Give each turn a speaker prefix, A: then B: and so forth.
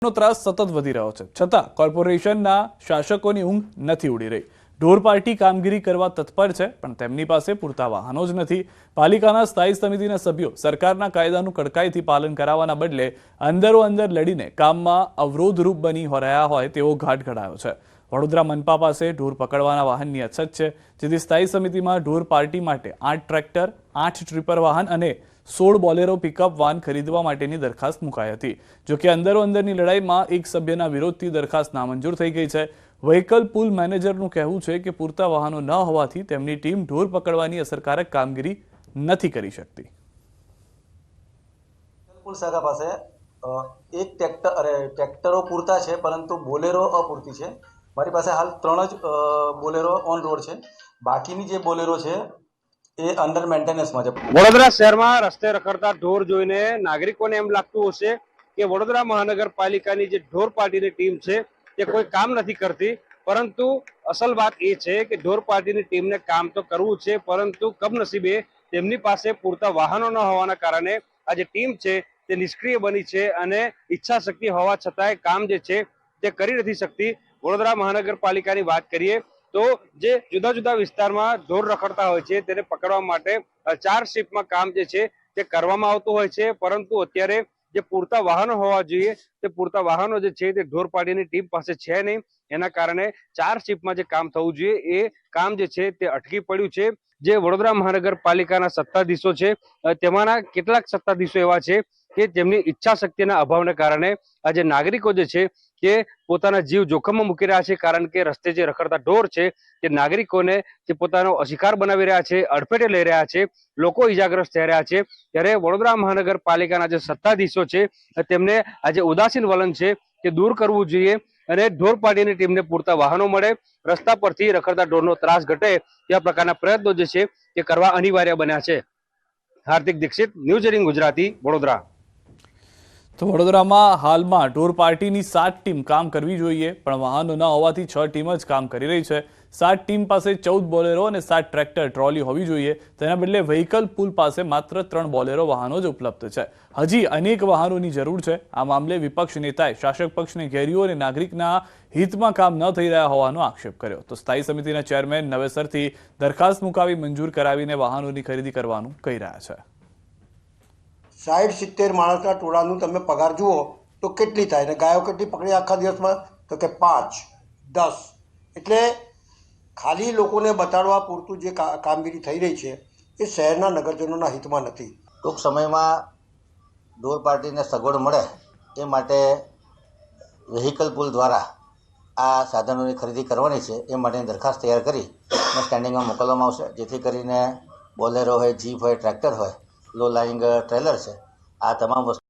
A: નો ત્રાસ સતત વધી રહ્યો છે છતાં કોર્પોરેશનના શાસકોની ઊંઘ નથી ઉડી રહી। ઢોર પાર્ટી કામગીરી કરવા તત્પર છે પણ તેમની પાસે પૂરતા વાહનો જ નથી। પાલિકાના સ્થાયી સમિતિના સભ્યો સરકારના કાયદાનું કડકાઈથી પાલન કરાવવાના બદલે અંદરો અંદર લડીને કામમાં અવરોધરૂપ બની રહ્યા હોય તેવો ઘાટ ઘડાયો છે। વડોદરા મનપા પાસે ઢોર પકડવાના વાહનની અછત છે, જેથી સ્થાયી સમિતિમાં ઢોર પાર્ટી માટે 8 ટ્રેક્ટર, 8 ટ્રિપર વાહન અને 16 બોલેરો પિકઅપ વાન ખરીદવા માટેની દરખાસ્ત મુકાઈ હતી। જો કે અંદરો અંદરની લડાઈમાં એક સભ્યના વિરોધથી દરખાસ્ત નામંજૂર થઈ ગઈ છે। વ્હીકલ પુલ મેનેજરનું કહેવું છે કે પૂરતા વાહનો ન હોવાથી તેમની ટીમ ઢોર પકડવાની અસરકારક કામગીરી નથી કરી શકતી।
B: પુલ શાખા પાસે એક ટ્રેક્ટરો પૂરતા છે પરંતુ બોલેરો અપૂરતી છે। મારી પાસે હાલ 3 જ બોલેરો ઓન રોડ છે, બાકીની જે બોલેરો છે એ અંડર મેન્ટેનન્સમાં છે।
C: વડોદરા શહેરમાં રસ્તે રખડતા ઢોર જોઈને નાગરિકોને એમ લાગતું હશે કે વડોદરા મહાનગરપાલિકાની જે ઢોર પાર્ટીની ટીમ છે તે કોઈ કામ નથી કરતી, પરંતુ અસલ વાત એ છે કે ઢોર પાર્ટીની ટીમને કામ તો કરવું છે, પરંતુ કમનસીબે તેમની પાસે પૂરતા વાહનો ન હોવાના કારણે આ જે ટીમ છે તે નિષ્ક્રિય બની છે અને ઈચ્છા શક્તિ હોવા છતાંય કામ જે છે તે કરી નથી શકતી। વડોદરા મહાનગરપાલિકાની વાત કરીએ તો જે જુદા જુદા વિસ્તારમાં ઢોર રખડતા હોય છે તેને પકડવા માટે 4 શિફ્ટમાં કામ જે છે તે કરવામાં આવતું હોય છે, પરંતુ અત્યારે જે પૂરતા વાહનો હોવા જોઈએ તે પૂરતા વાહનો જે છે તે ઢોર પાર્ટીની ટીમ પાસે છે નહીં। એના કારણે 4 શિફ્ટમાં જે કામ થવું જોઈએ એ કામ જે છે તે અટકી પડ્યું છે। જે વડોદરા મહાનગરપાલિકાના સત્તાધીશો છે તેમાંના કેટલાક સત્તાધીશો એવા છે કે તેમની ઈચ્છા શક્તિના અભાવને કારણે આ જે નાગરિકો જે છે તે પોતાના જીવ જોખમમાં મૂકી રહ્યા છે, કારણ કે રસ્તે જે રખડતા ઢોર છે તે નાગરિકોને જે પોતાનો શિકાર બનાવી રહ્યા છે, અડફેટે લઈ રહ્યા છે, લોકો ઈજાગ્રસ્ત થઈ રહ્યા છે। ત્યારે વડોદરા મહાનગરપાલિકાના જે સત્તાધીશો છે તેમને આ જે ઉદાસીન વલણ છે તે દૂર કરવું જોઈએ અને ઢોર પાર્ટીની ટીમને પૂરતા વાહનો મળે, રસ્તા પરથી રખડતા ઢોરનો ત્રાસ ઘટે તેવા પ્રકારના પ્રયત્નો જે છે તે કરવા અનિવાર્ય બન્યા છે। હાર્દિક દીક્ષિત, ન્યૂઝ 18 ગુજરાતી, વડોદરા।
A: તો વડોદરામાં હાલમાં ઢોર પાર્ટીની 7 ટીમ કામ કરવી જોઈએ પણ વાહનો ન હોવાથી 6 ટીમ જ કામ કરી રહી છે। 7 ટીમ પાસે 14 બોલેરો અને 7 ટ્રેક્ટર ટ્રોલી હોવી જોઈએ, તેના બદલે વ્હીકલ પુલ પાસે માત્ર 3 બોલેરો વાહનો જ ઉપલબ્ધ છે। હજી અનેક વાહનોની જરૂર છે। આ મામલે વિપક્ષ નેતાએ શાસક પક્ષને ઘેર્યું અને નાગરિકના હિતમાં કામ ન થઈ રહ્યા હોવાનો આક્ષેપ કર્યો। તો સ્થાયી સમિતિના ચેરમેન નવેસરથી દરખાસ્ત મુકાવી મંજૂર કરાવીને વાહનોની ખરીદી કરવાનું કહી રહ્યા છે।
D: 60-70 માણસના ટોળાનું તમે પગાર જુઓ તો કેટલી થાય ને ગાયો કેટલી પકડી આખા દિવસમાં? તો કે 5-10। એટલે ખાલી લોકોને બતાડવા પૂરતું જે કામગીરી થઈ રહી છે એ શહેરના નગરજનોના હિતમાં નથી।
B: ટૂંક સમયમાં ઢોર પાર્ટીને સગવડ મળે એ માટે વ્હીકલ પુલ દ્વારા આ સાધનોની ખરીદી કરવાની છે, એ માટેની દરખાસ્ત તૈયાર કરી અને સ્ટેન્ડિંગમાં મોકલવામાં આવશે, જેથી કરીને બોલેરો હોય, જીપ હોય, ટ્રેક્ટર હોય, લો લાઇંગ ટ્રેલર છે, આ તમામ વસ્તુ